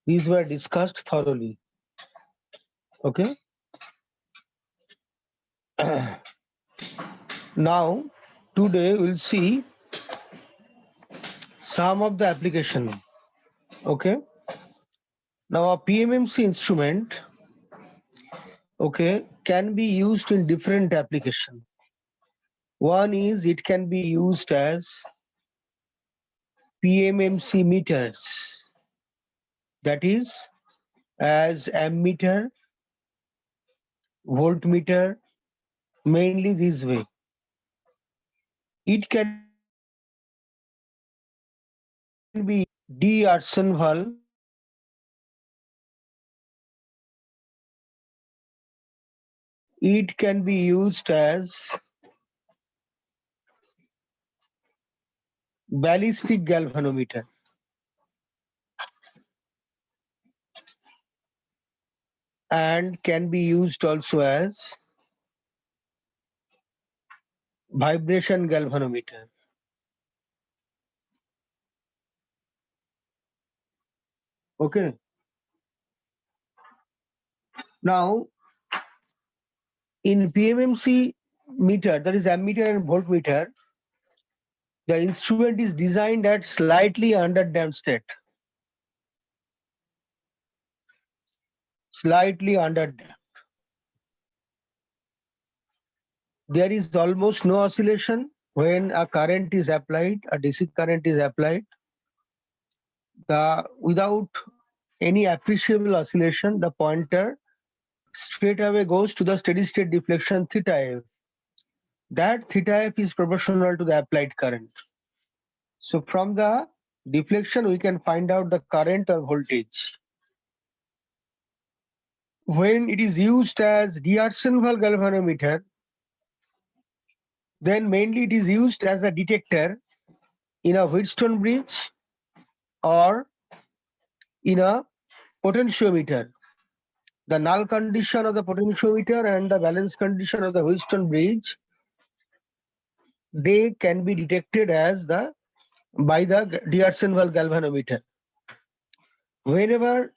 These were discussed thoroughly. Okay. Now, today we'll see some of the application. Okay. Now, a PMMC instrument, okay, can be used in different application. One is it can be used as PMMC meters, that is as ammeter, voltmeter, mainly this way. It can be de-arson valve, it can be used as ballistic galvanometer, and can be used also as vibration galvanometer. Okay. Now, in PMMC meter, that is ammeter and voltmeter, the instrument is designed at slightly underdamped state. Slightly underdamped. There is almost no oscillation when a current is applied, a DC current is applied. Without any appreciable oscillation, the pointer straight away goes to the steady state deflection theta f. That theta f is proportional to the applied current. So from the deflection, we can find out the current or voltage. When it is used as de-arson valve galvanometer, then mainly it is used as a detector in a Wheatstone bridge or in a potentiometer. The null condition of the potentiometer and the valence condition of the Wheatstone bridge, they can be detected as by the de-arson valve galvanometer. Whenever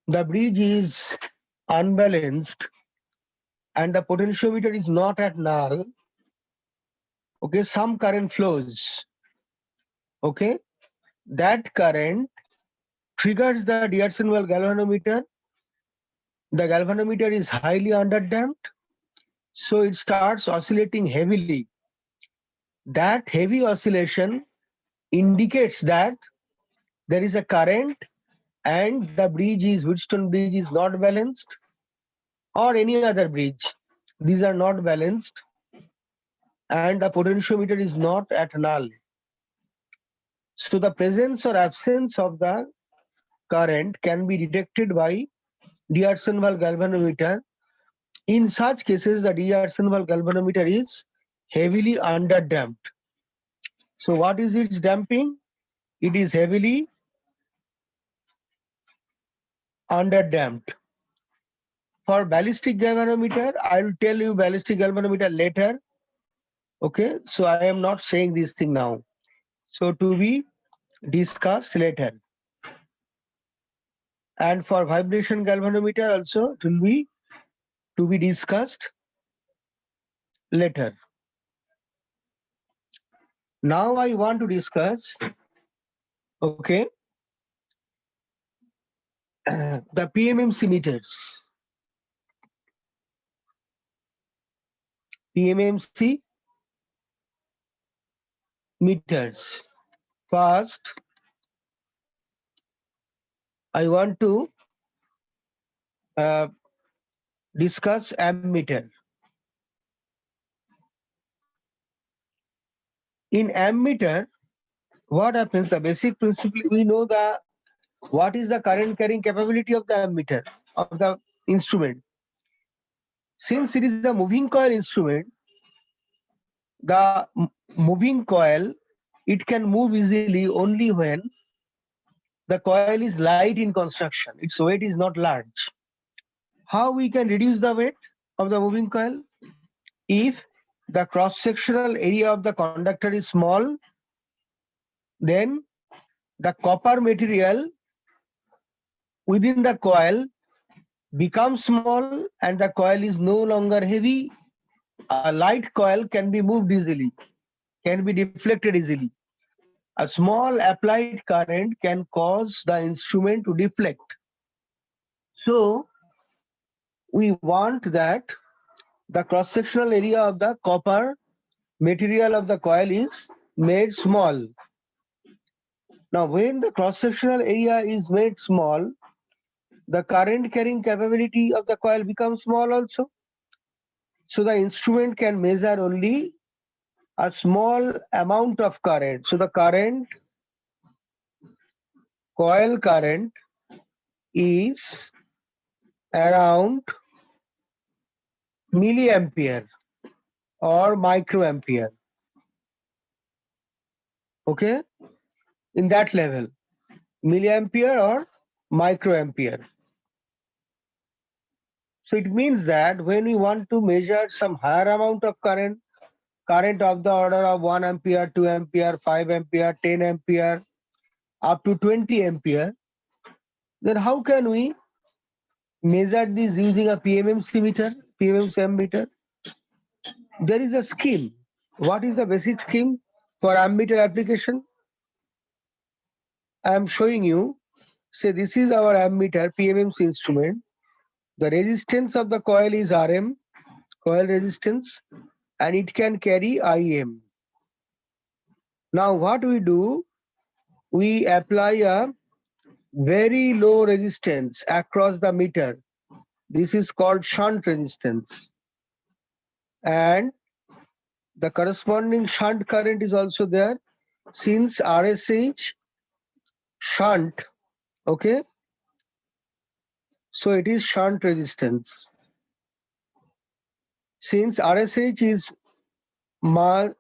the bridge is unbalanced and the potentiometer is not at null, okay, some current flows. Okay, that current triggers the de-arson valve galvanometer. The galvanometer is highly underdamped, so it starts oscillating heavily. That heavy oscillation indicates that there is a current and the Wheatstone bridge is not balanced, or any other bridge. These are not balanced and the potentiometer is not at null. So the presence or absence of the current can be detected by de-arson valve galvanometer. In such cases, the de-arson valve galvanometer is heavily underdamped. So what is its damping? It is heavily underdamped. For ballistic galvanometer, I will tell you ballistic galvanometer later. Okay, so I am not saying this thing now. So to be discussed later. And for vibration galvanometer also, it will be to be discussed later. Now I want to discuss, okay, the PMMC meters. PMMC meters. First, I want to discuss ammeter. In ammeter, what happens? The basic principle, we know what is the current carrying capability of the ammeter, of the instrument. Since it is a moving coil instrument, the moving coil, it can move easily only when the coil is light in construction. Its weight is not large. How we can reduce the weight of the moving coil? If the cross-sectional area of the conductor is small, then the copper material within the coil becomes small and the coil is no longer heavy. A light coil can be moved easily, can be deflected easily. A small applied current can cause the instrument to deflect. So we want that the cross-sectional area of the copper material of the coil is made small. Now, when the cross-sectional area is made small, the current carrying capability of the coil becomes small also. So the instrument can measure only a small amount of current. So the coil current is around milliampere or microampere. Okay, in that level, milliampere or microampere. So it means that when we want to measure some higher amount of current of the order of 1 ampere, 2 ampere, 5 ampere, 10 ampere, up to 20 ampere, then how can we measure this using a PMMC meter, PMMC meter? There is a scheme. What is the basic scheme for ammeter application? I am showing you. Say this is our ammeter, PMMC instrument. The resistance of the coil is Rm, coil resistance, and it can carry Im. Now what we do, we apply a very low resistance across the meter. This is called shunt resistance. And the corresponding shunt current is also there. Since RSH shunt, okay, so it is shunt resistance. Since RSH is much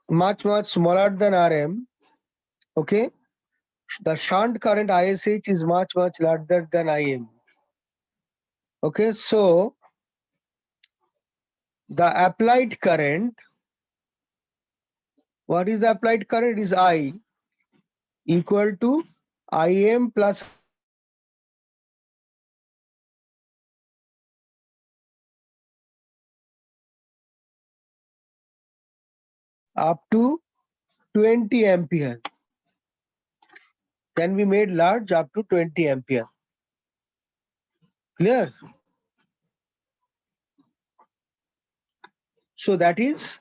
smaller than RM, okay, the shunt current ISH is much larger than IM. Okay, so the applied current, what is the applied current? Is I equal to Im plus up to 20 ampere. Can be made large up to 20 ampere. Clear? So that is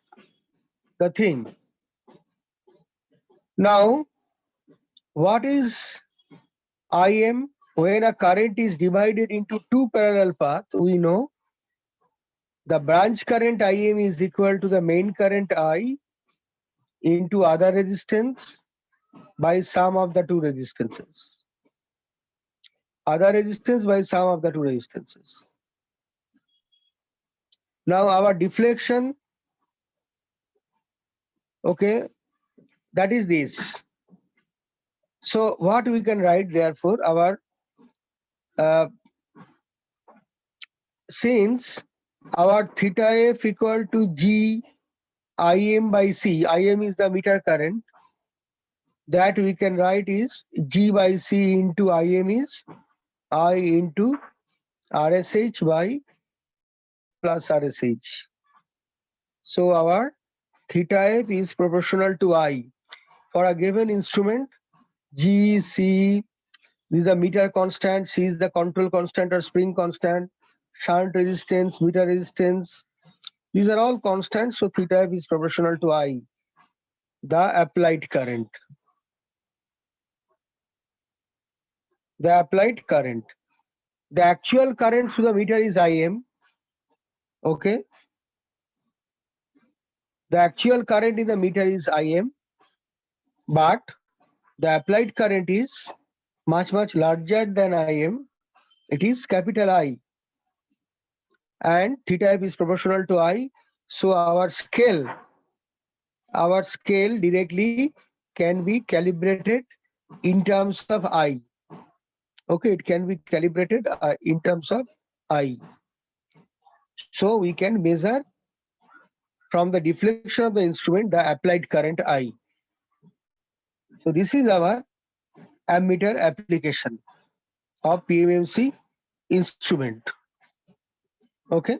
the thing. Now, what is Im? When a current is divided into two parallel paths, we know the branch current Im is equal to the main current I into other resistance by sum of the two resistances. Other resistance by sum of the two resistances. Now our deflection, okay, that is this. So what we can write therefore, our since our theta f equal to G Im by C, Im is the meter current, that we can write is G by C into Im is I into RSH by I plus RSH. So our theta f is proportional to I. For a given instrument, G, C, this is the meter constant, C is the control constant or spring constant, shunt resistance, meter resistance. These are all constants, so theta f is proportional to I, the applied current. The applied current. The actual current through the meter is Im. Okay. The actual current in the meter is Im, but the applied current is much larger than Im. It is capital I. And theta f is proportional to I. So our scale directly can be calibrated in terms of I. Okay, it can be calibrated in terms of I. So we can measure from the deflection of the instrument the applied current I. So this is our ammeter application. of PMMC instrument. Okay.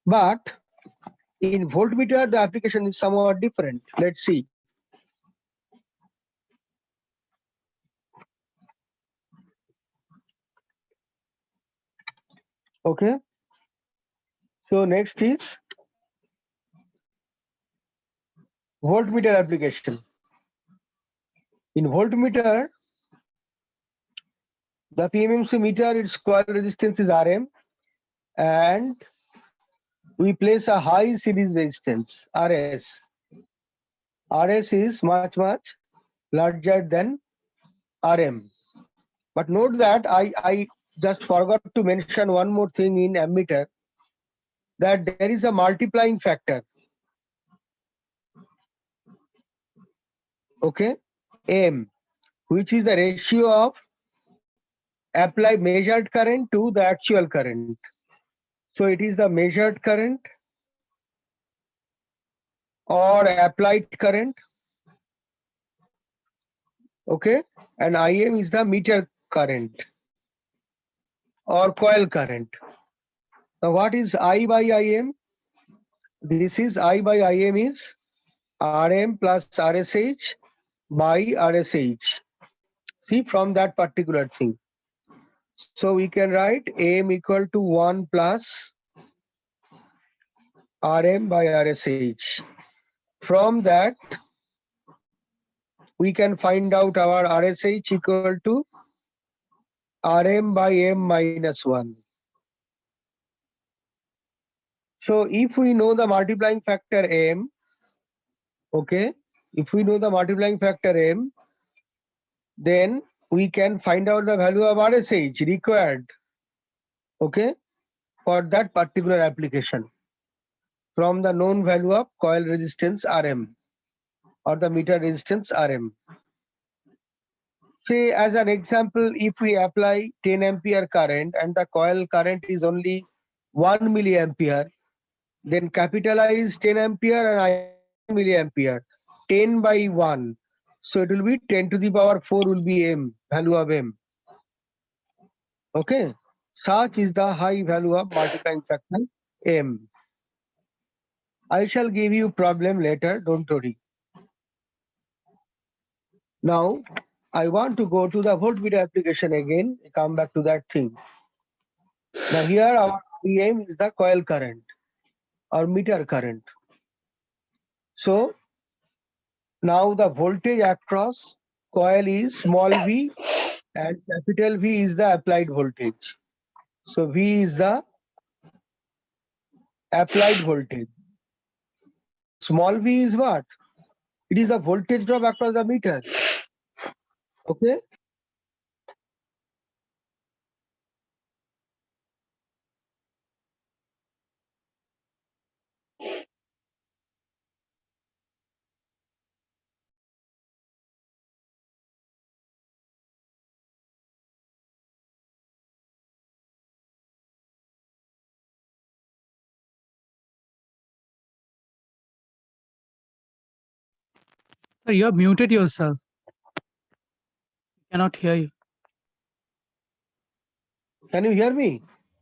But in voltmeter, the application is somewhat different. Let's see. Okay. So next is voltmeter application. In voltmeter, the PMMC meter, its coil resistance is Rm, and we place a high series resistance, Rs. Rs is much larger than Rm. But note that I just forgot to mention one more thing in ammeter, that there is a multiplying factor. Okay, M, which is the ratio of applied measured current to the actual current. So it is the measured current or applied current. Okay, and Im is the meter current or coil current. Now what is I by Im? This is I by Im is Rm plus Rsh by Rsh. See, from that particular thing. So we can write M equal to 1 plus Rm by Rsh. From that, we can find out our Rsh equal to Rm by M minus 1. So if we know the multiplying factor M, okay, if we know the multiplying factor M, then we can find out the value of Rsh required, okay, for that particular application from the known value of coil resistance Rm or the meter resistance Rm. Say as an example, if we apply 10 ampere current and the coil current is only 1 milliampere, then capitalize 10 ampere and I milliampere, 10 by 1. So it will be 10 to the power 4 will be M, value of M. Okay. Such is the high value of multiplying factor M. I shall give you problem later, don't worry. Now, I want to go to the voltmeter application again, come back to that thing. Now here our aim is the coil current or meter current. So now the voltage across coil is small v and capital V is the applied voltage. So V is the applied voltage. Small v is what? It is the voltage drop across the meter. Okay. Sir, you have muted yourself. Cannot hear you. Can you hear me?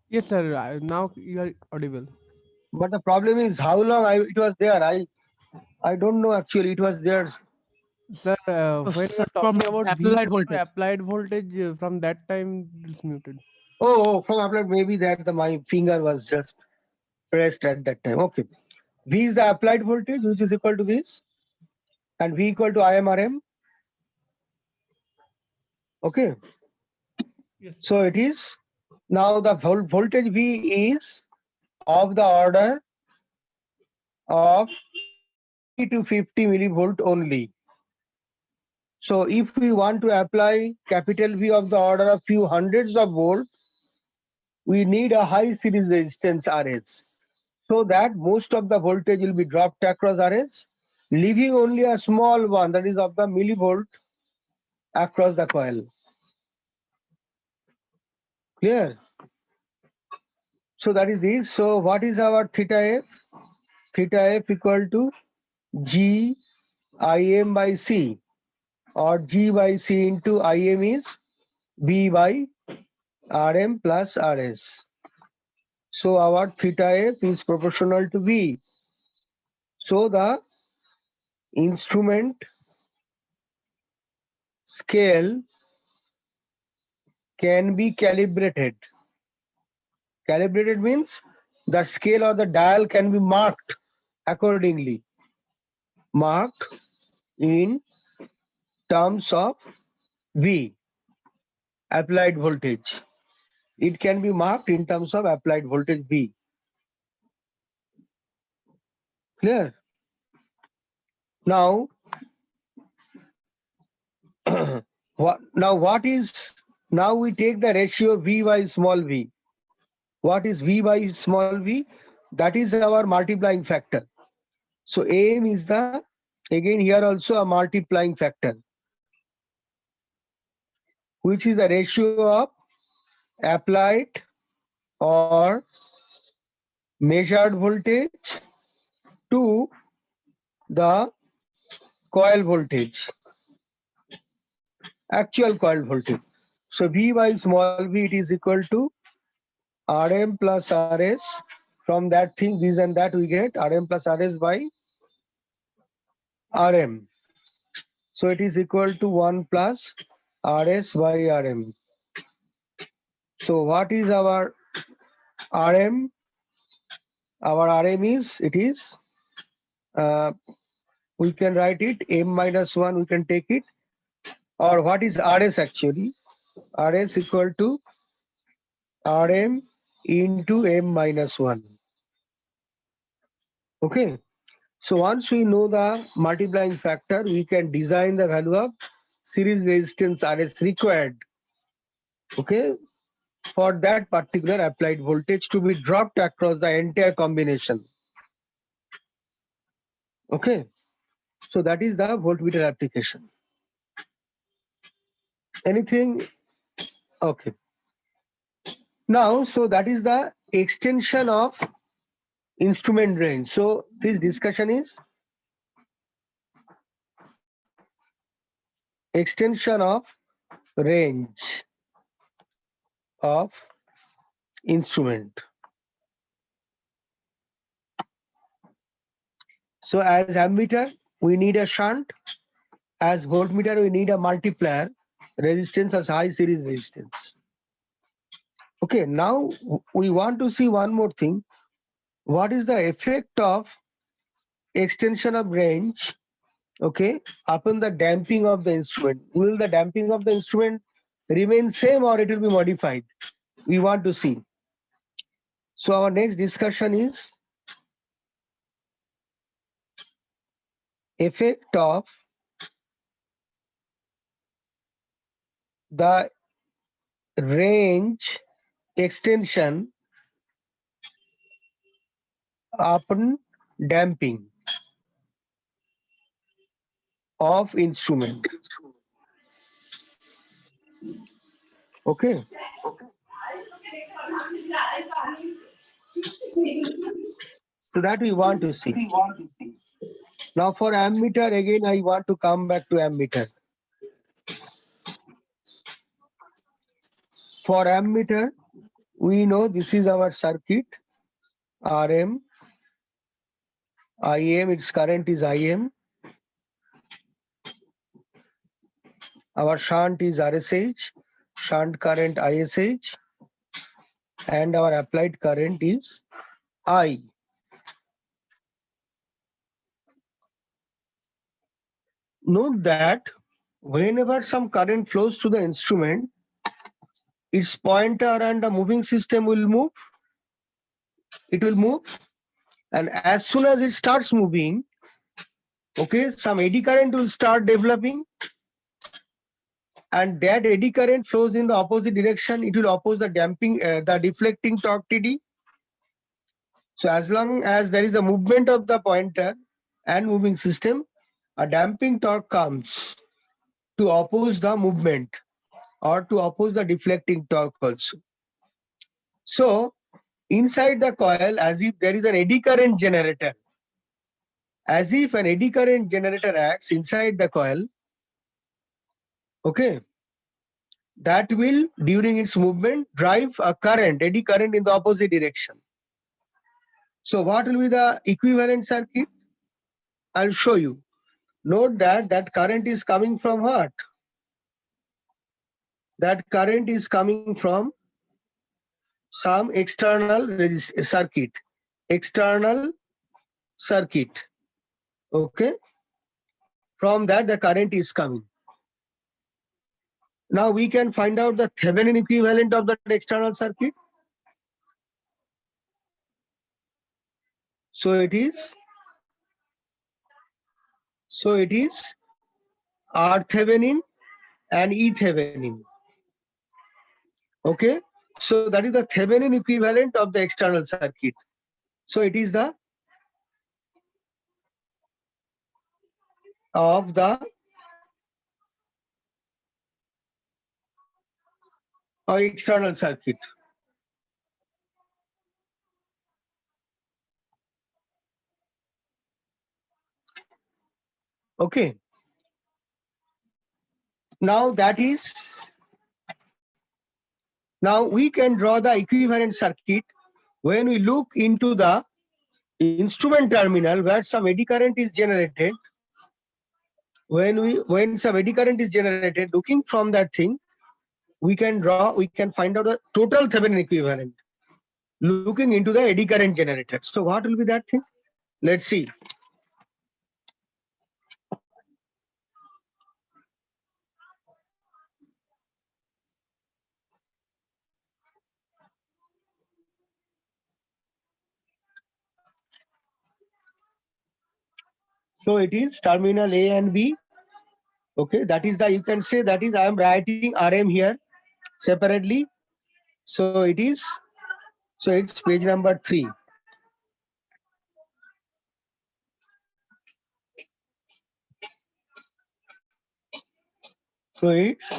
Yes, sir. Now you are audible. But the problem is how long it was there. I don't know actually. It was there. Sir, So, when you sir, are from talking about V applied voltage. applied voltage, from that time it's muted. Oh, from applied, maybe that my finger was just pressed at that time. Okay. V is the applied voltage, which is equal to this, and V equal to IMRM. Okay. Yes. So it is now the voltage V is of the order of 30 to 50 millivolt only. So if we want to apply capital V of the order of few hundreds of volt, we need a high series resistance Rs, so that most of the voltage will be dropped across Rs, leaving only a small one, that is of the millivolt, across the coil. Clear? So that is this. So what is our theta F? Theta F equal to G Im by C or G by C into Im is V by Rm plus Rs. So our theta f is proportional to V. So the instrument scale can be calibrated. Calibrated means the scale or the dial can be marked accordingly. Marked in terms of V, applied voltage. It can be marked in terms of applied voltage V. Clear? Now, now we take the ratio V by small v. What is V by small v? That is our multiplying factor. So AM is the, again here also a multiplying factor, which is the ratio of applied or measured voltage to the coil voltage, actual coil voltage. So V by small v, it is equal to Rm plus Rs. From that thing, this and that we get Rm plus Rs by Rm. So it is equal to 1 plus Rs by Rm. So what is our Rm? Our Rm is, it is, we can write it m minus 1, we can take it. Or what is Rs actually? Rs equal to Rm into m minus 1. Okay. So once we know the multiplying factor, we can design the value of series resistance Rs required, okay, for that particular applied voltage to be dropped across the entire combination. Okay. So that is the voltmeter application. Anything? Okay. Now, so that is the extension of instrument range. So this discussion is extension of range of instrument. So as ammeter, we need a shunt. As voltmeter, we need a multiplier resistance as high series resistance. Okay, now we want to see one more thing. What is the effect of extension of range, okay, upon the damping of the instrument? Will the damping of the instrument remain same or it will be modified? We want to see. So our next discussion is effect of the range extension upon damping of instrument. Okay. So that we want to see. Now for ammeter, again I want to come back to ammeter. For ammeter, we know this is our circuit, Rm, Im, its current is Im. Our shunt is RSH, shunt current ISH, and our applied current is I. Note that whenever some current flows through the instrument, its pointer and the moving system will move. It will move. And as soon as it starts moving, okay, some eddy current will start developing. And that eddy current flows in the opposite direction. It will oppose the damping, the deflecting torque TD. So as long as there is a movement of the pointer and moving system, a damping torque comes to oppose the movement or to oppose the deflecting torque also. So inside the coil, as if there is an eddy current generator, as if an eddy current generator acts inside the coil, Okay, that will during its movement drive a current, eddy current in the opposite direction. So what will be the equivalent circuit? I'll show you. Note that that current is coming from what? That current is coming from some external circuit. External circuit. Okay. From that the current is coming. Now we can find out the Thevenin equivalent of that external circuit. So it is R Thevenin and E Thevenin. Okay. So that is the Thevenin equivalent of the external circuit. So it is the of the external circuit. Okay. Now that is, now we can draw the equivalent circuit when we look into the instrument terminal where some eddy current is generated. When some eddy current is generated, looking from that thing, we can find out the total Thevenin equivalent looking into the eddy current generated. So what will be that thing? Let's see. So it is terminal A and B. Okay, that is the, you can say that is, I am writing RM here separately. So it is, so it's page number 3. So it's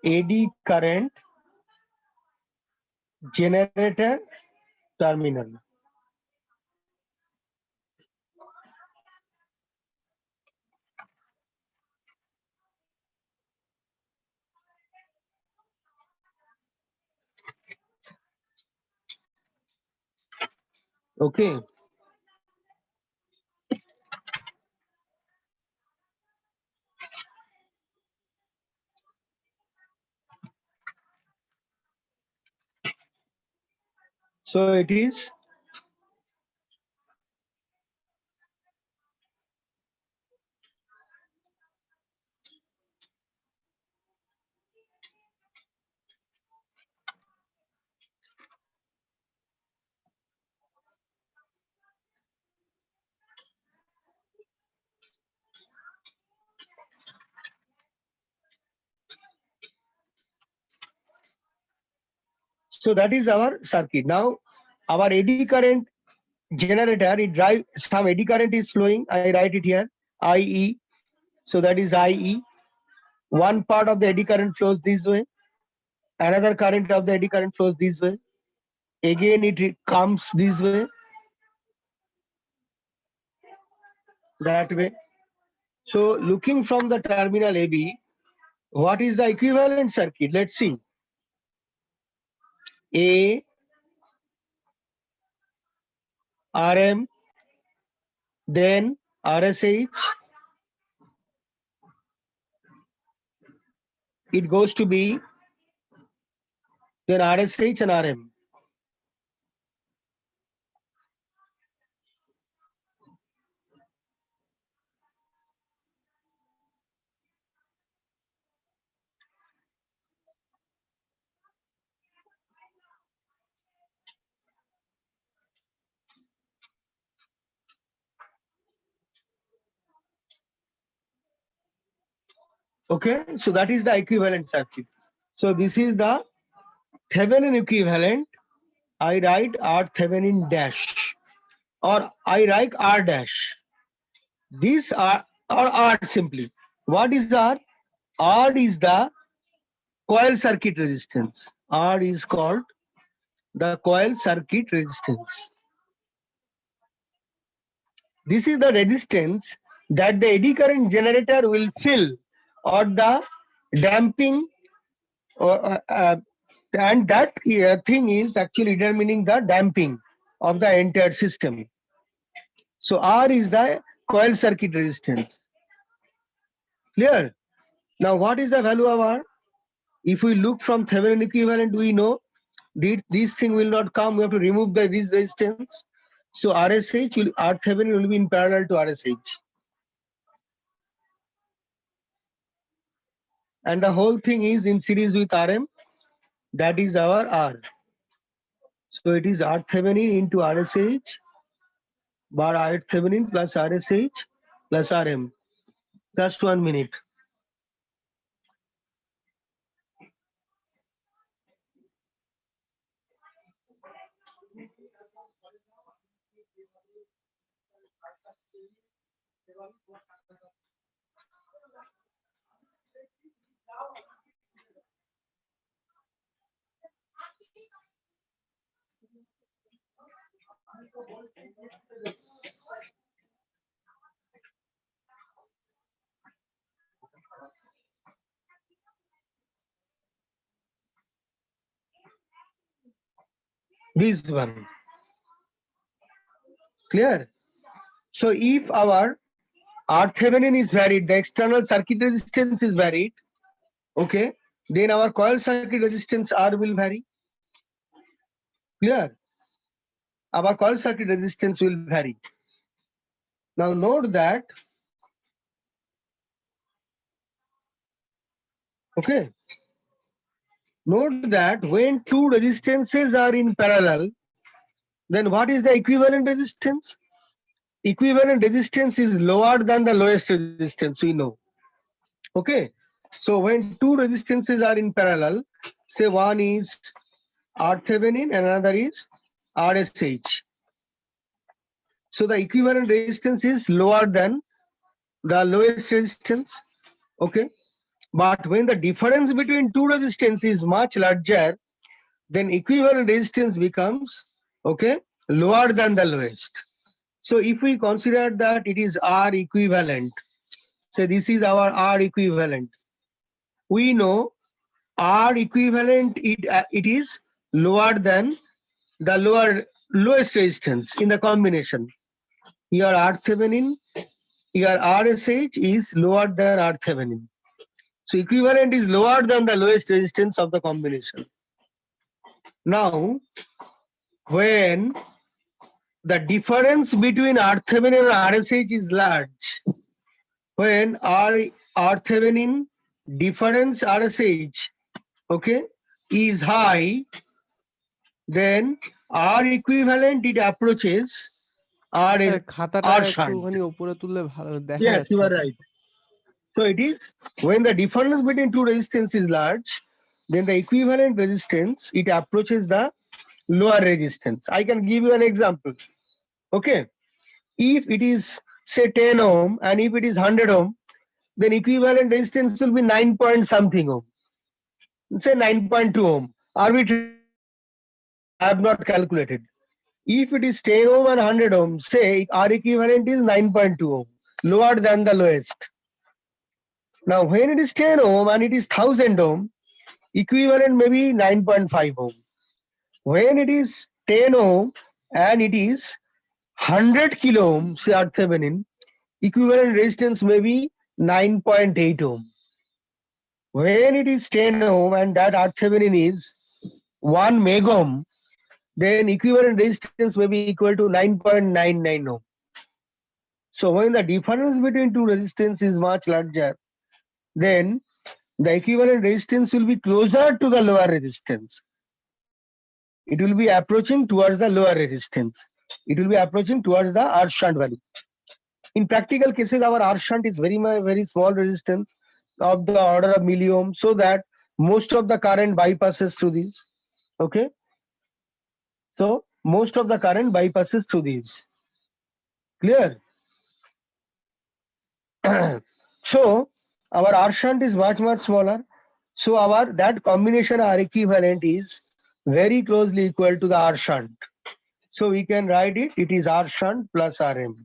AD current generator terminal. Okay. So it is, so that is our circuit. Now our eddy current generator, it drives, some eddy current is flowing. I write it here, IE. So that is IE. One part of the eddy current flows this way. Another current of the eddy current flows this way. Again it comes this way. That way. So looking from the terminal AB, what is the equivalent circuit? Let's see. A, RM, then RSH, it goes to B, then RSH and RM. Okay, so that is the equivalent circuit. So this is the Thevenin equivalent. I write R Thevenin dash, or I write R dash. This R, or R simply. What is R? R is the coil circuit resistance. R is called the coil circuit resistance. This is the resistance that the eddy current generator will fill, or the damping, and that thing is actually determining the damping of the entire system. So R is the coil circuit resistance. Clear? Now what is the value of R? If we look from Thevenin equivalent, we know this thing will not come. We have to remove this resistance. So RSH will, R Thevenin will be in parallel to RSH. And the whole thing is in series with RM. That is our R. So it is R Thevenin into RSH bar R Thevenin plus RSH plus RM. Just 1 minute. This one. Clear? So if our R Thevenin is varied, the external circuit resistance is varied, okay, then our coil circuit resistance R will vary. Clear? Our coil circuit resistance will vary. Now note that, okay, note that when two resistances are in parallel, then what is the equivalent resistance? Equivalent resistance is lower than the lowest resistance, we know. Okay, so when two resistances are in parallel, say one is R Thevenin and another is RSH. So the equivalent resistance is lower than the lowest resistance. Okay, but when the difference between two resistances is much larger, then equivalent resistance becomes, okay, lower than the lowest. So if we consider that it is R equivalent, say this is our R equivalent, we know R equivalent, it is lower than the lowest resistance in the combination. Here R Thevenin, here RSH is lower than R Thevenin. So equivalent is lower than the lowest resistance of the combination. Now, when the difference between R Thevenin and RSH is large, when R Thevenin difference RSH, okay, is high, then R equivalent it approaches R খাতাটা R shunt. একটুখানি উপরে তুললে ভালো দেখা Yes, যাচ্ছে you are না। right. So it is when the difference between two resistance is large, then the equivalent resistance it approaches the lower resistance. I can give you an example. Okay, if it is say 10 ohm and if it is 100 ohm, then equivalent resistance will be 9 point something ohm. Say 9.2 ohm. Arbitrary, I have not calculated. If it is 10 ohm and 100 ohm, say R equivalent is 9.2 ohm, lower than the lowest. Now when it is 10 ohm and it is 1000 ohm, equivalent may be 9.5 ohm. When it is 10 ohm and it is 100 kilo ohm, say R Thevenin, equivalent resistance may be 9.8 ohm. When it is 10 ohm and that R Thevenin is 1 meg ohm, then equivalent resistance may be equal to 9.99 ohm. So when the difference between two resistance is much larger, then the equivalent resistance will be closer to the lower resistance. It will be approaching towards the lower resistance. It will be approaching towards the R shunt value. In practical cases, our R shunt is very small resistance of the order of milliohm, so that most of the current bypasses through these. Okay, so most of the current bypasses through these. Clear? So our R shunt is much smaller. So our that combination R equivalent is very closely equal to the R shunt. So we can write it. It is R shunt plus RM.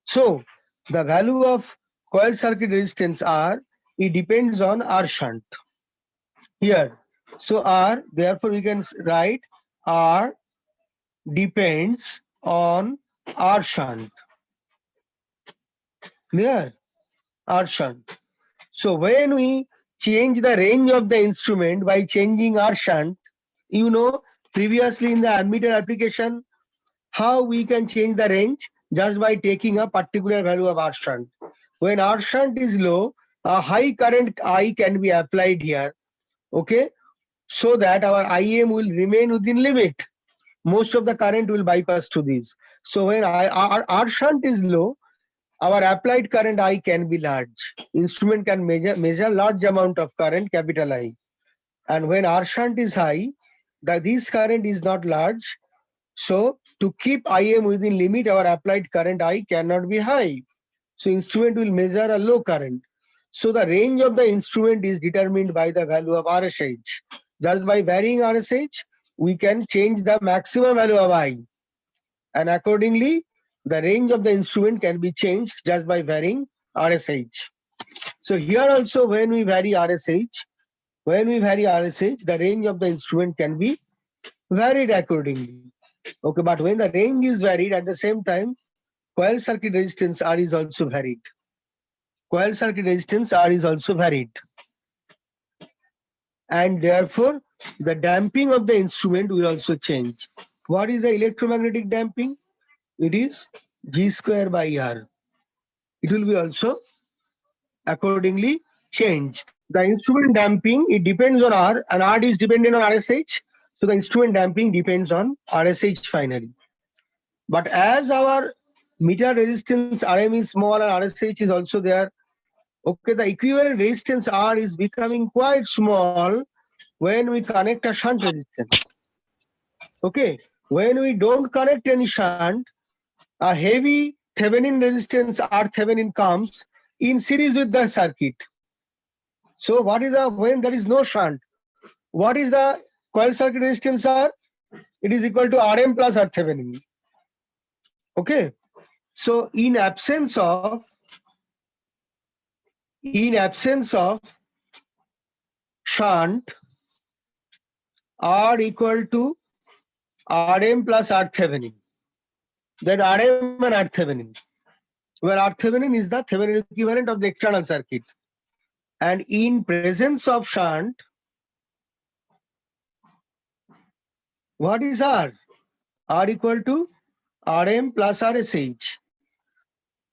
So the value of coil circuit resistance R it depends on R shunt here. So R, therefore we can write R depends on R shunt. Clear? R shunt. So when we change the range of the instrument by changing R shunt, you know, previously in the ammeter application, how we can change the range just by taking a particular value of R shunt. When R shunt is low, a high current I can be applied here, okay, so that our IM will remain within limit. Most of the current will bypass to this. So when R shunt is low, our applied current I can be large. Instrument can measure large amount of current, capital I. And when R shunt is high, this current is not large. So to keep IM within limit, our applied current I cannot be high. So instrument will measure a low current. So the range of the instrument is determined by the value of RSH. Just by varying RSH, we can change the maximum value of I. And accordingly, the range of the instrument can be changed just by varying RSH. So here also when we vary RSH, the range of the instrument can be varied accordingly. Okay, but when the range is varied, at the same time, coil circuit resistance R is also varied. Coil circuit resistance R is also varied. And therefore, the damping of the instrument will also change. What is the electromagnetic damping? It is G square by R. It will be also accordingly changed. The instrument damping, it depends on R, and R is dependent on RSH. So the instrument damping depends on RSH finally. But as our meter resistance RM is small and RSH is also there, okay, the equivalent resistance R is becoming quite small when we connect a shunt resistance. Okay, when we don't connect any shunt, a heavy Thevenin resistance R Thevenin comes in series with the circuit. So what is the, when there is no shunt, what is the coil circuit resistance R? It is equal to Rm plus R Thevenin. Okay, so in absence of shunt, R equal to Rm plus R Thevenin. Then Rm and R Thevenin. Where R Thevenin is the Thevenin equivalent of the external circuit. And in presence of shunt, what is R? R equal to Rm plus RSH.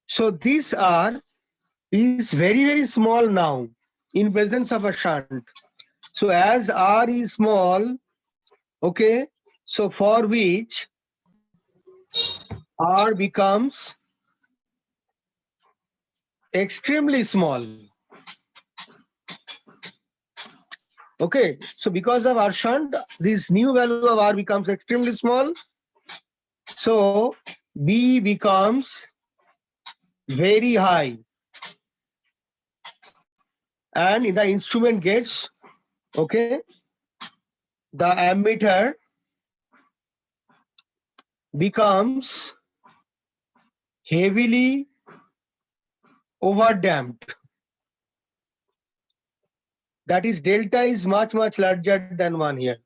So this R is very, very small now in presence of a shunt. So as R is small, okay, so for which R becomes extremely small. Okay, so because of R shunt, this new value of R becomes extremely small. So B becomes very high. And the instrument gets, okay, the ammeter becomes heavily overdamped. That is, delta is much, much larger than 1 here.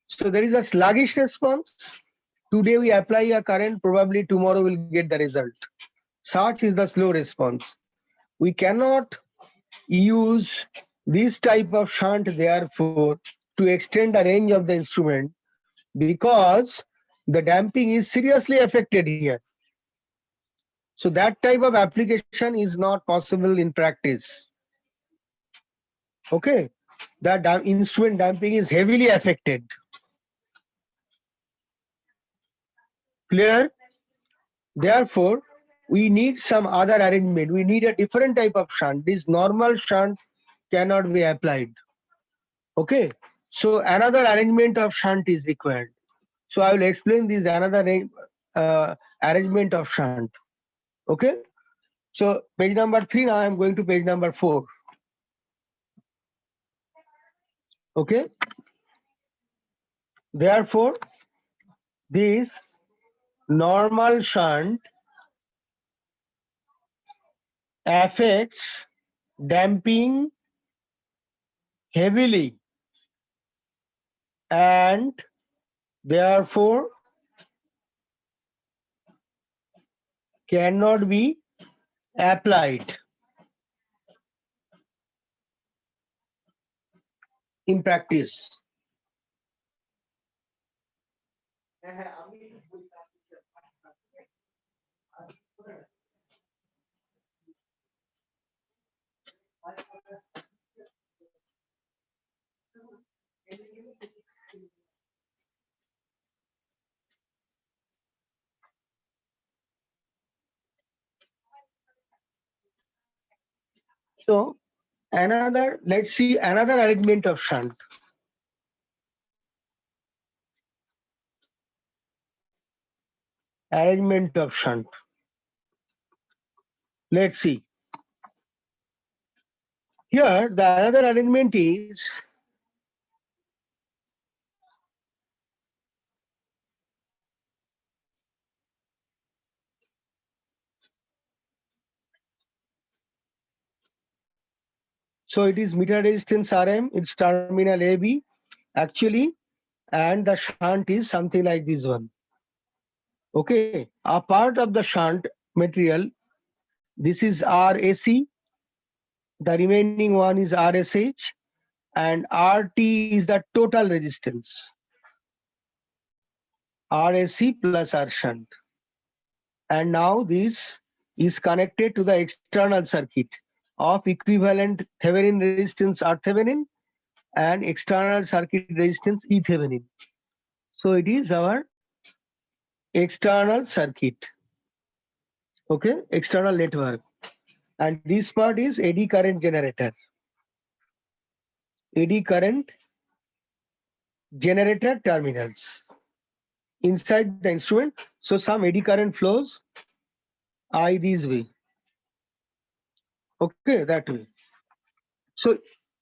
So there is a sluggish response. Today we apply a current, probably tomorrow we'll get the result. Such is the slow response. We cannot use this type of shunt, therefore, to extend the range of the instrument because the damping is seriously affected here. So that type of application is not possible in practice. Okay, that instrument damping is heavily affected. Clear? Therefore, we need some other arrangement. We need a different type of shunt. This normal shunt cannot be applied. Okay, so another arrangement of shunt is required. So I will explain this another arrangement of shunt. Okay, so page number 3. Now I am going to page number 4. Okay, therefore, this normal shunt affects damping heavily and therefore cannot be applied in practice. So let's see another arrangement of shunt. Arrangement of shunt. Let's see. Here, the another arrangement is so it is meter resistance RM, it's terminal AB actually, and the shunt is something like this one. Okay, a part of the shunt material, this is RAC, the remaining one is RSH, and RT is the total resistance. RAC plus R shunt. And now this is connected to the external circuit of equivalent Thevenin resistance R Thevenin and external circuit resistance E Thevenin. So it is our external circuit. Okay, external network. And this part is eddy current generator. Eddy current generator terminals inside the instrument. So some eddy current flows I this way. Okay, that way. So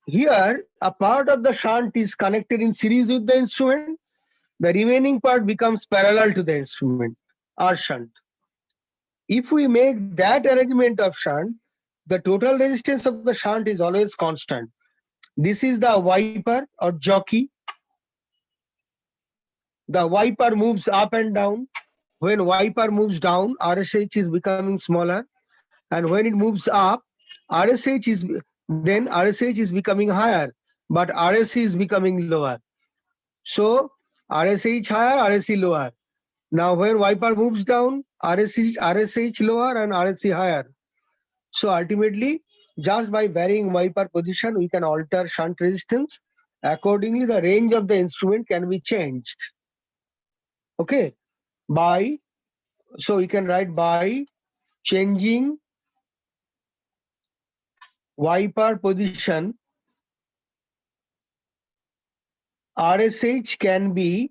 here a part of the shunt is connected in series with the instrument. The remaining part becomes parallel to the instrument, R shunt. If we make that arrangement of shunt, the total resistance of the shunt is always constant. This is the wiper or jockey. The wiper moves up and down. When wiper moves down, RSH is becoming smaller. And when it moves up, RSH is becoming higher, but RSC is becoming lower. So RSH higher, RSC lower. Now when wiper moves down, RSH lower and RSC higher. So ultimately, just by varying wiper position, we can alter shunt resistance. Accordingly, the range of the instrument can be changed. Okay, so we can write by changing wiper position, RSH can be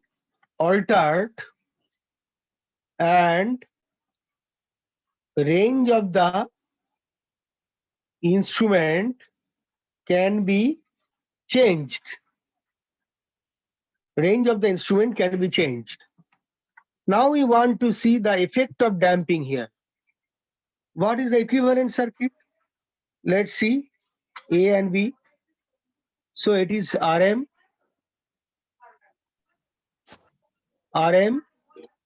altered and range of the instrument can be changed. Range of the instrument can be changed. Now we want to see the effect of damping here. What is the equivalent circuit? Let's see A and B. So it is RM,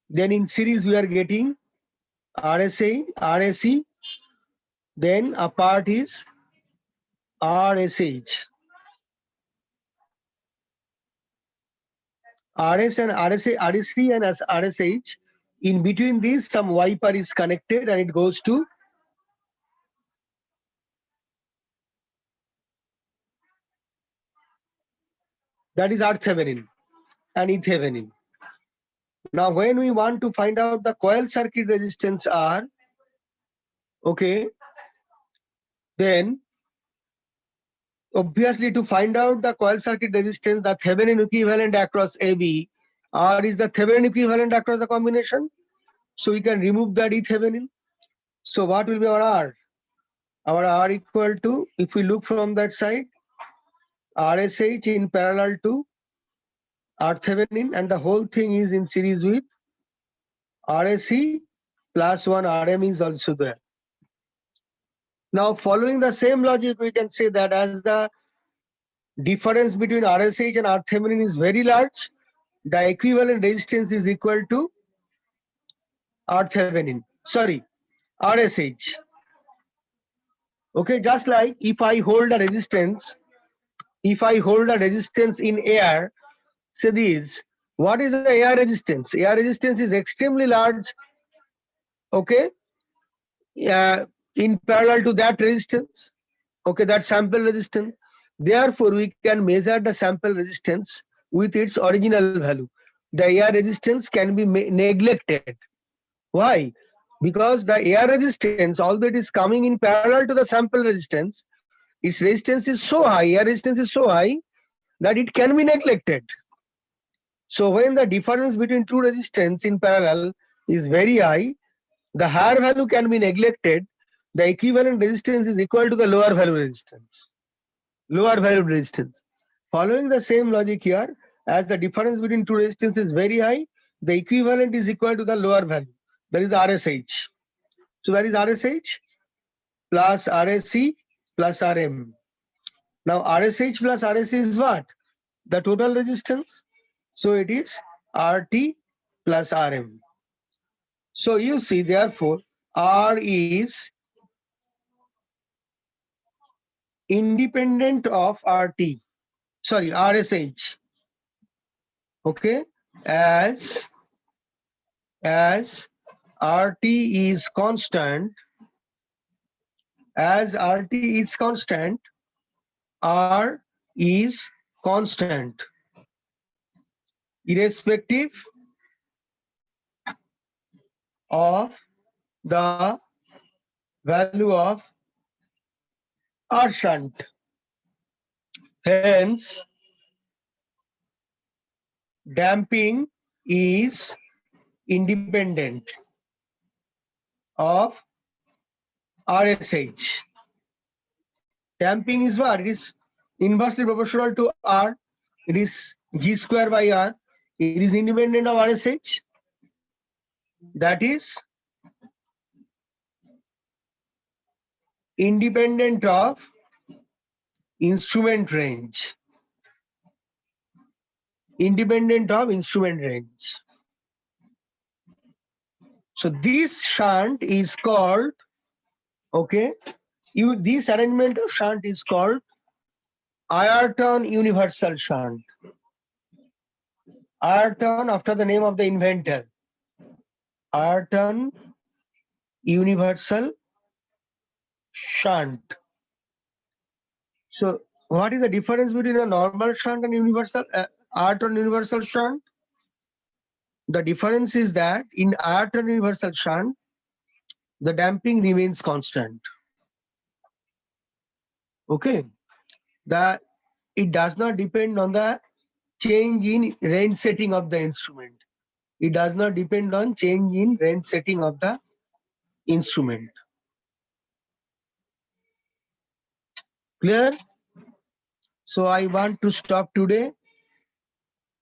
then in series we are getting RSA, RSC, then a part is RSH. RS and RSA, RSC and RSH, in between these some wiper is connected and it goes to that is R Thevenin and E Thevenin. Now when we want to find out the coil circuit resistance R, okay, then obviously to find out the coil circuit resistance, the Thevenin equivalent across AB, R is the Thevenin equivalent across the combination. So we can remove that E Thevenin. So what will be our R? Our R equal to, if we look from that side, RSH in parallel to R Thevenin, and the whole thing is in series with RSC plus 1 RM is also there. Now following the same logic, we can say that as the difference between RSH and RThevenin is very large, the equivalent resistance is equal to RThevenin. Sorry, RSH. Okay, just like if I hold a resistance in air, say this, what is the air resistance? Air resistance is extremely large, okay, in parallel to that resistance, okay, that sample resistance. Therefore, we can measure the sample resistance with its original value. The air resistance can be neglected. Why? Because the air resistance, although it is coming in parallel to the sample resistance, its resistance is so high, air resistance is so high that it can be neglected. So when the difference between two resistance in parallel is very high, the higher value can be neglected. The equivalent resistance is equal to the lower value resistance. Lower value resistance. Following the same logic here, as the difference between two resistances is very high, the equivalent is equal to the lower value. That is RSH. So that is RSH plus RSC plus RM. Now RSH plus RSC is what? The total resistance. So it is RT plus RM. So you see, therefore, R is independent of RT. Sorry, RSH. Okay, as RT is constant, R is constant, irrespective of the value of R shunt. Hence, damping is independent of RSH. Damping is what? It is inversely proportional to R. It is G square by R. It is independent of RSH. That is independent of instrument range. Independent of instrument range. So this shunt is called, okay, this arrangement of shunt is called Ayrton universal shunt. Ayrton after the name of the inventor. Ayrton universal shunt. So what is the difference between a normal shunt and universal Ayrton universal shunt? The difference is that in Ayrton universal shunt, the damping remains constant. Okay, it does not depend on the change in range setting of the instrument. It does not depend on change in range setting of the instrument. Clear? So I want to stop today.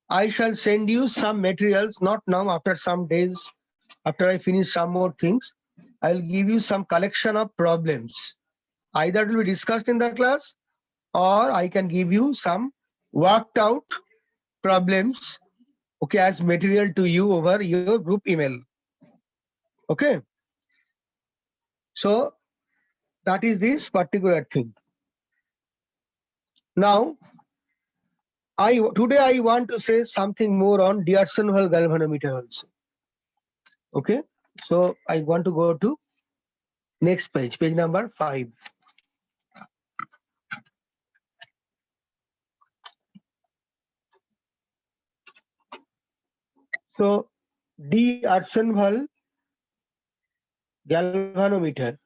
I shall send you some materials, not now, after some days, after I finish some more things. I'll give you some collection of problems. Either it will be discussed in the class, or I can give you some worked out problems, okay, as material to you over your group email. Okay. So that is this particular thing. Now, today I want to say something more on D'Arsonval galvanometer also. Okay. So I want to go to next page, page number 5. So D'Arsonval galvanometer.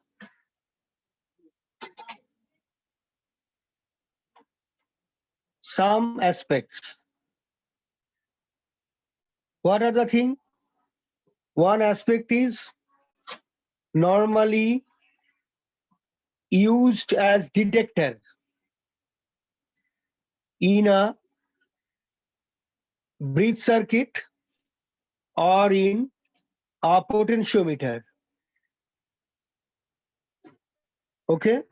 Some aspects. What are the things? One aspect is normally used as detector in a bridge circuit or in a potentiometer. Okay.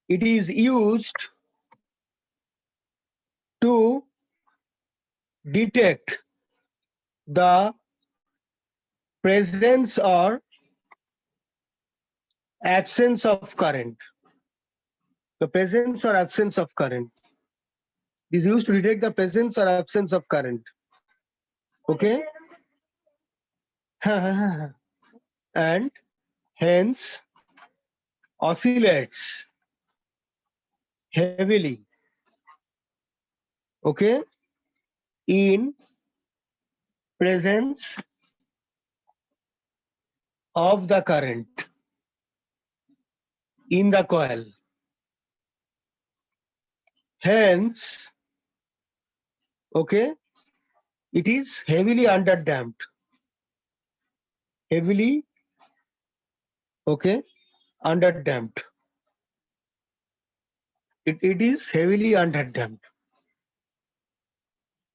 it is used to detect the presence or absence of current. The presence or absence of current is used to detect the presence or absence of current. Okay? And hence oscillates heavily, okay, in presence of the current in the coil. Hence, okay, it is heavily underdamped. Heavily, okay, underdamped. It is heavily underdamped.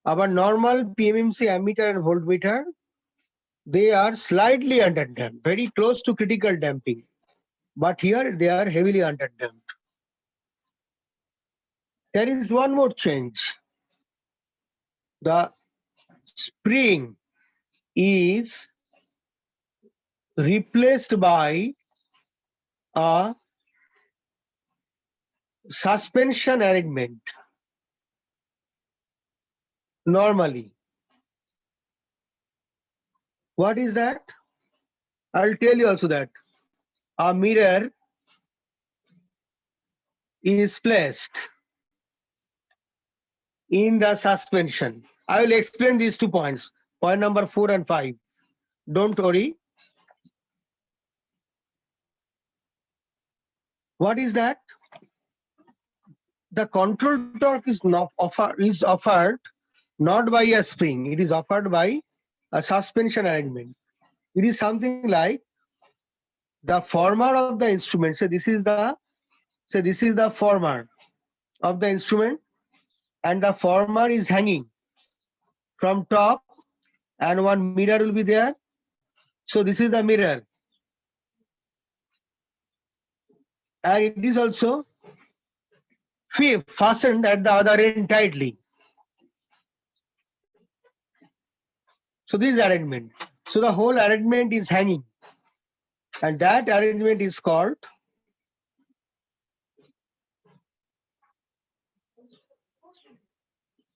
Our normal PMMC ammeter and voltmeter, they are slightly underdamped, very close to critical damping. But here they are heavily underdamped. There is one more change. The spring is replaced by a suspension arrangement. Normally, what is that? I'll tell you also that a mirror is placed in the suspension. I will explain these 2 points, point number 4 and 5. Don't worry. What is that? The control torque is offered not by a spring, it is offered by a suspension arrangement. It is something like the former of the instrument. So this is the former of the instrument, and the former is hanging from top, and one mirror will be there. So this is the mirror, and it is also fastened at the other end tightly. So this is arrangement. So the whole arrangement is hanging, and that arrangement is called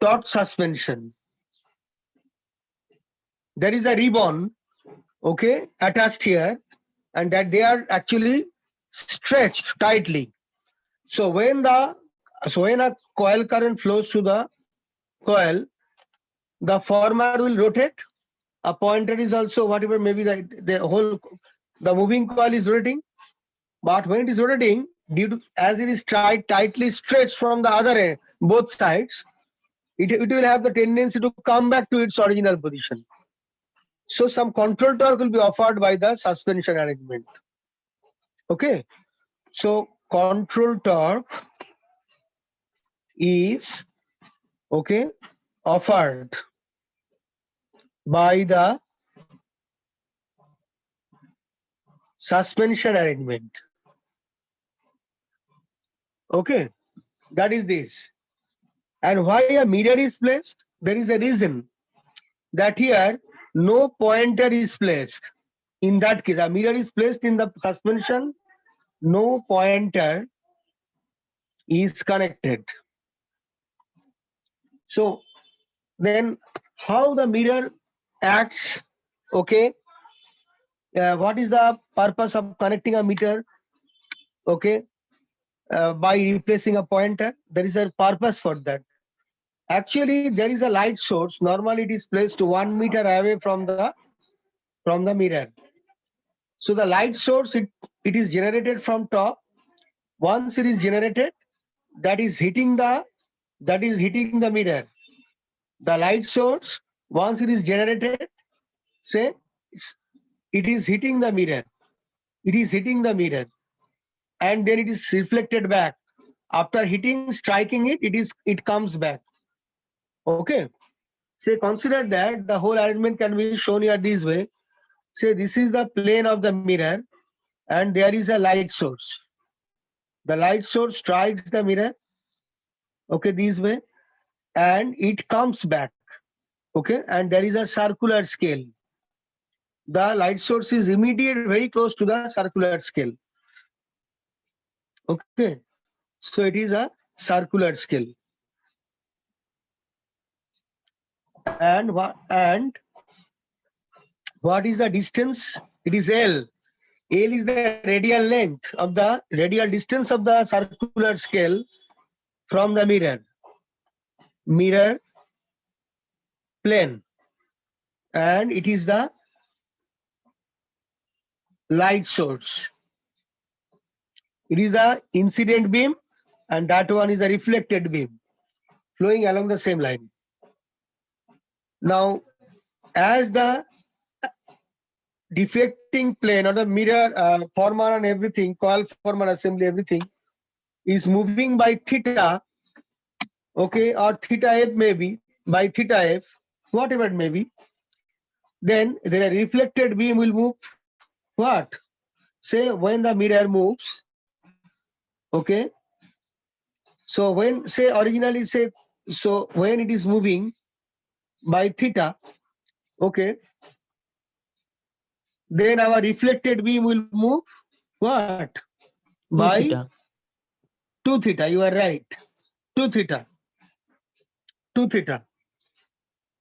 taut suspension. There is a ribbon, okay, attached here, and that they are actually stretched tightly. So when a coil current flows through the coil, the former will rotate. A pointer is also whatever, maybe the moving coil is rotating. But when it is rotating, as it is tightly stretched from the other end, both sides, it will have the tendency to come back to its original position. So some control torque will be offered by the suspension arrangement. Okay. So control torque is, okay, offered by the suspension arrangement. Okay, that is this. And why a mirror is placed? There is a reason that here no pointer is placed. In that case, a mirror is placed in the suspension, no pointer is connected. So then how the mirror acts, okay? What is the purpose of connecting a meter, okay, by replacing a pointer? There is a purpose for that. Actually, there is a light source. Normally, it is placed 1 meter away from the mirror. So the light source, it is generated from top. Once it is generated, that is hitting the mirror. The light source, once it is generated, say it is hitting the mirror. It is hitting the mirror, and then it is reflected back. After striking it, it comes back. Okay. Say consider that the whole arrangement can be shown here this way. Say this is the plane of the mirror, and there is a light source. The light source strikes the mirror, okay, this way, and it comes back, okay, and there is a circular scale. The light source is immediate, very close to the circular scale. Okay, so it is a circular scale. And what is the distance? It is L. L is the radial length of the radial distance of the circular scale from the mirror plane, and it is the light source. It is the incident beam, and that one is a reflected beam flowing along the same line. Now, as the deflecting plane or the mirror former and everything, coil former assembly, everything is moving by theta, okay, or theta f maybe, by theta f, whatever it may be, then the reflected beam will move what? Say when the mirror moves, okay, so when, say originally, say, so when it is moving by theta, okay, then our reflected beam will move what? 2 By theta. 2 theta, you are right. 2 theta. 2 theta.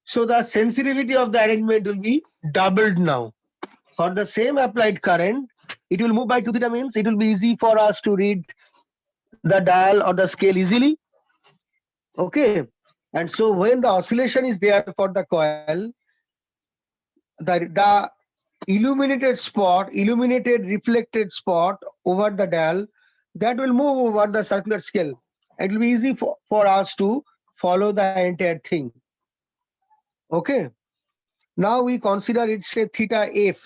So the sensitivity of the arrangement will be doubled now. For the same applied current, it will move by 2 theta, means it will be easy for us to read the dial or the scale easily. Okay. And so when the oscillation is there for the coil, the illuminated reflected spot over the dial, that will move over the circular scale. It will be easy for us to follow the entire thing. Okay. Now we consider it, say theta f,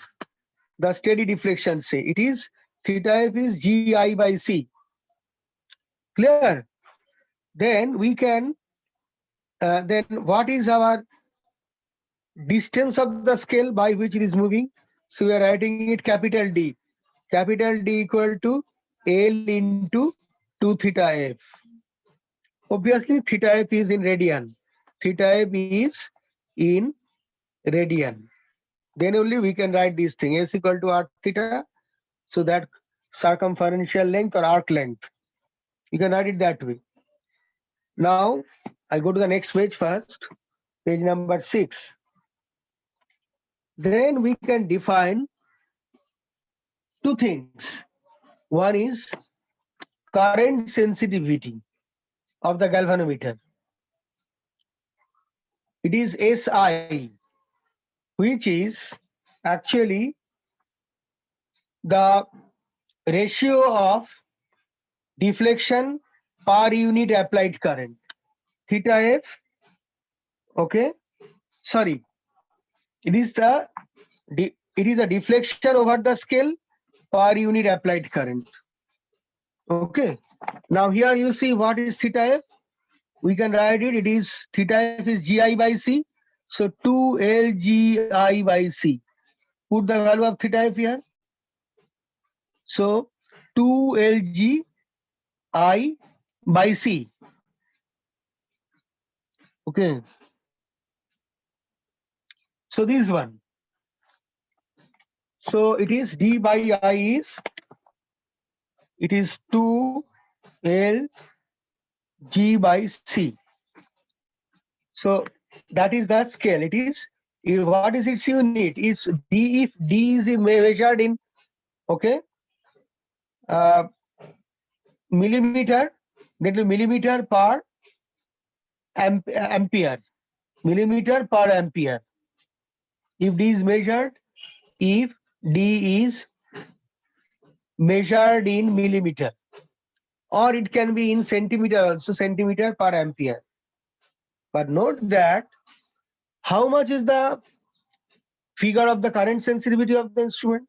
the steady deflection, say it is theta f is gi by c. Clear? Then we can, then what is our distance of the scale by which it is moving? So we are writing it capital D. Capital D equal to L into 2 theta f. Obviously, theta f is in radian. Theta f is in radian. Then only we can write this thing, S equal to r theta. So that circumferential length or arc length. You can write it that way. Now, I go to the next page first, page number 6. Then we can define two things. One is current sensitivity of the galvanometer. It is SI, which is actually the ratio of deflection per unit applied current. Theta F, okay, sorry, it is a deflection over the scale per unit applied current. Okay. Now here you see what is theta F. We can write it. It is theta F is gi by c. So 2 LGI by c. Put the value of theta F here. So 2 LGI by c. Okay. So this one. So it is d by I is, it is 2 L G by C. So that is the scale. It is, what is its unit? Is D, if D is measured in, okay, millimeter, that will be millimeter per ampere. Millimeter per ampere. If D is measured, if D is measured in millimeter, or it can be in centimeter also, centimeter per ampere. But note that how much is the figure of the current sensitivity of the instrument?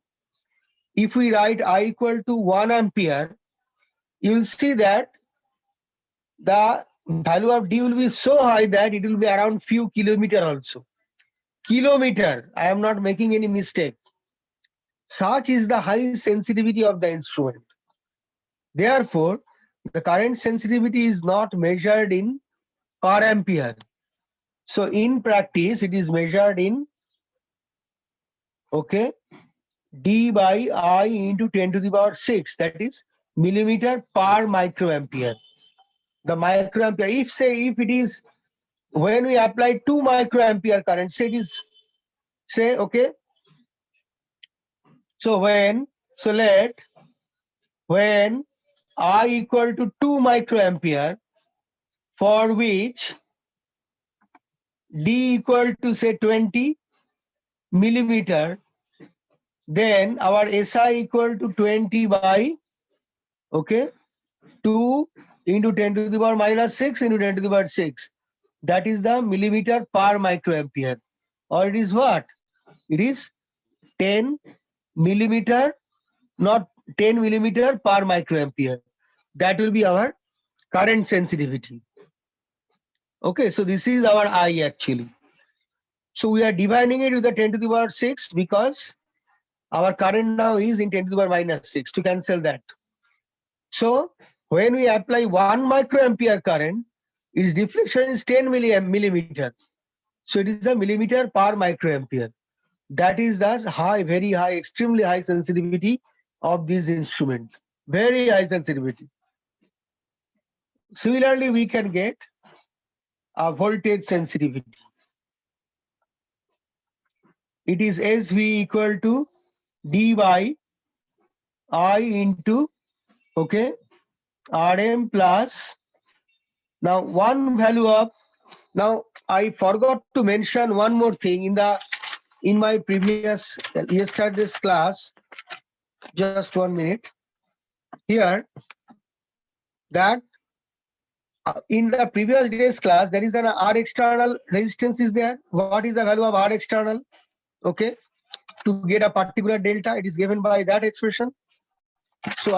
If we write I equal to 1 ampere, you will see that the value of D will be so high that it will be around few kilometer also. Kilometer, I am not making any mistake. Such is the high sensitivity of the instrument. Therefore, the current sensitivity is not measured in per ampere. So in practice, it is measured in, okay, D by I into 10 to the power 6, that is millimeter per microampere. The microampere, if it is, when we apply 2 microampere current, say it is, say, okay, so when I equal to 2 microampere, for which D equal to say 20 millimeter, then our SI equal to 20 by, okay, 2 into 10 to the power minus 6 into 10 to the power 6. That is the millimeter per microampere. Or it is what? It is 10 millimeter, not 10 millimeter per microampere. That will be our current sensitivity. Okay, so this is our I actually. So we are dividing it with the 10 to the power 6 because our current now is in 10 to the power minus 6 to cancel that. So when we apply 1 microampere current, its deflection is 10 millimeter. So it is a millimeter per microampere. That is the high, very high, extremely high sensitivity of this instrument. Very high sensitivity. Similarly, we can get a voltage sensitivity. It is SV equal to D by I into, okay, Rm plus, now one value of, now I forgot to mention one more thing in my previous yesterday's class. Just 1 minute here, that in the previous day's class there is an R external resistance is there. What is the value of R external? Okay, to get a particular delta, it is given by that expression. So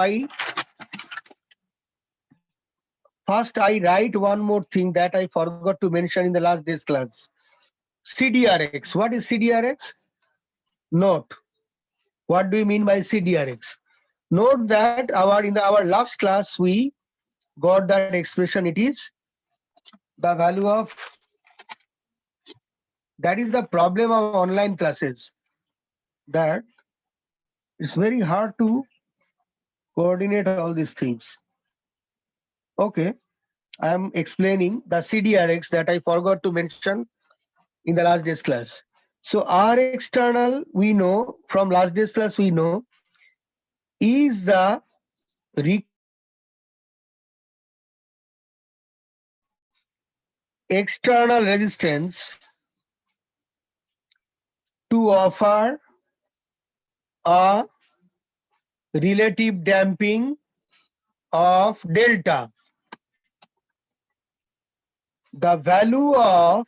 first I write one more thing that I forgot to mention in the last day's class. CDRX. What is CDRX? Note. What do you mean by CDRX? Note that our last class we got that expression. It is the value of, that is the problem of online classes, that it's very hard to coordinate all these things. Okay, I am explaining the CDRX that I forgot to mention in the last day's class. So R external, we know from last day's class, we know is the external resistance to offer a relative damping of delta. The value of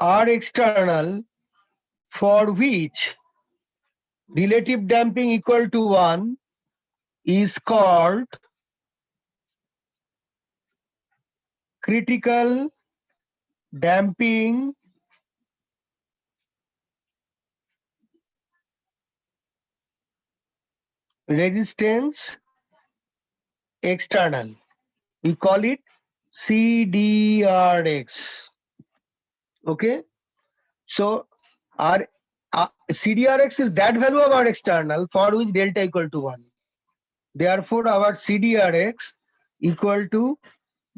R external for which relative damping equal to 1 is called critical damping resistance external. We call it CDRX. Okay, so our CDRX is that value of our external for which delta equal to 1. Therefore, our CDRX equal to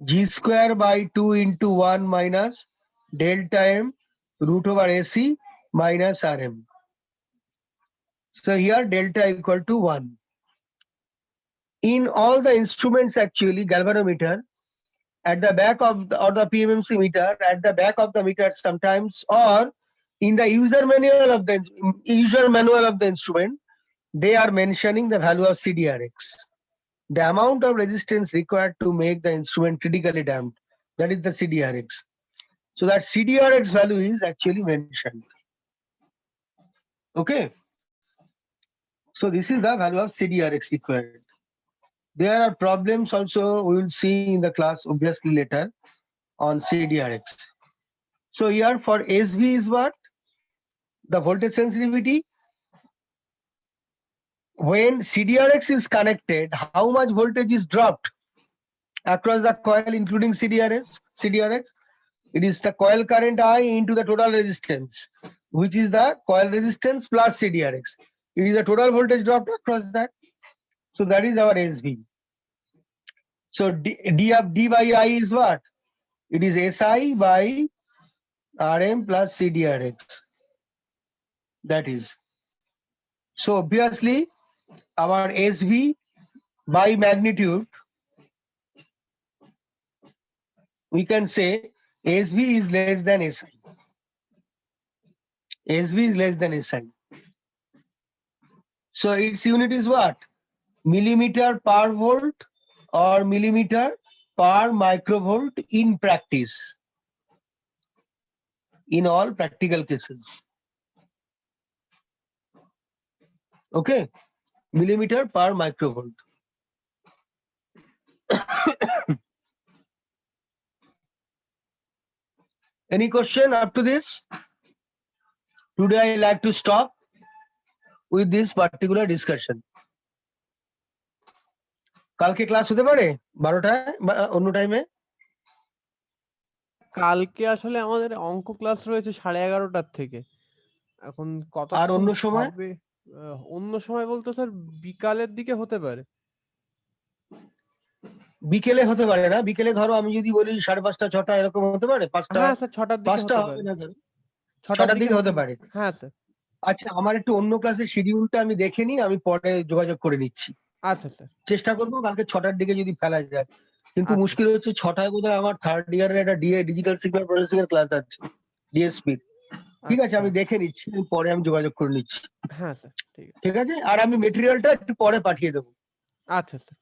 G square by 2 into 1 minus delta M root over AC minus RM. So here delta equal to 1. In all the instruments actually, galvanometer, at the back of the, or the PMMC meter, at the back of the meter sometimes, or in the user manual of the instrument, they are mentioning the value of CDRX. The amount of resistance required to make the instrument critically damped, that is the CDRX. So that CDRX value is actually mentioned. Okay. So this is the value of CDRX required. There are problems also we will see in the class obviously later on CDRX. So here for SV is what? The voltage sensitivity. when CDRX is connected, how much voltage is dropped across the coil, including CDRX? It is the coil current I into the total resistance, which is the coil resistance plus CDRX. It is the total voltage dropped across that. So that is our SV. So D by I is what? It is SI by RM plus CDRX. That is. So obviously our SV by magnitude, we can say SV is less than SI. SV is less than SI. So its unit is what? Millimeter per volt or millimeter per microvolt in practice. In all practical cases. Okay, millimeter per microvolt. Any question up to this? Today I like to stop with this particular discussion. কালকে class হতে পারে 12টায় বা অন্য টাইমে? কালকে আসলে আমাদের অঙ্ক ক্লাস রয়েছে 11:30টার থেকে। এখন আর কতক্ষণ অন্য সময়? হবে? অন্য সময় বলতে স্যার বিকালের দিকে হতে পারে। বিকেলে হতে পারে না, বিকেলে ধরো আমি যদি বলি 5:30 6টা এরকম হতে পারে, 5টা হ্যাঁ স্যার 6টার দিকে 5টা হতে হবে পারে। না ধরো 6টার দিকে হতে পারে। হ্যাঁ স্যার। আচ্ছা, আমার একটু অন্য ক্লাসের শিডিউলটা আমি দেখে নিই, আমি পরে যোগাযোগ করে নিচ্ছি। আচ্ছা স্যার। চেষ্টা করবো কালকে 6টার দিকে যদি ফেলা যায়, কিন্তু আচ্ছা। মুশকিল হচ্ছে 6টায় বোধহয় আমার থার্ড ইয়ারের একটা ডিজিটাল সিগন্যাল প্রসেসিং এর ক্লাস আছে, ডিএসপি। ঠিক আছে, আমি দেখে নিচ্ছি, পরে আমি যোগাযোগ করে নিচ্ছি। হ্যাঁ স্যার ঠিক আছে। ঠিক আছে, আর আমি মেটেরিয়ালটা একটু পরে পাঠিয়ে দেবো। আচ্ছা স্যার।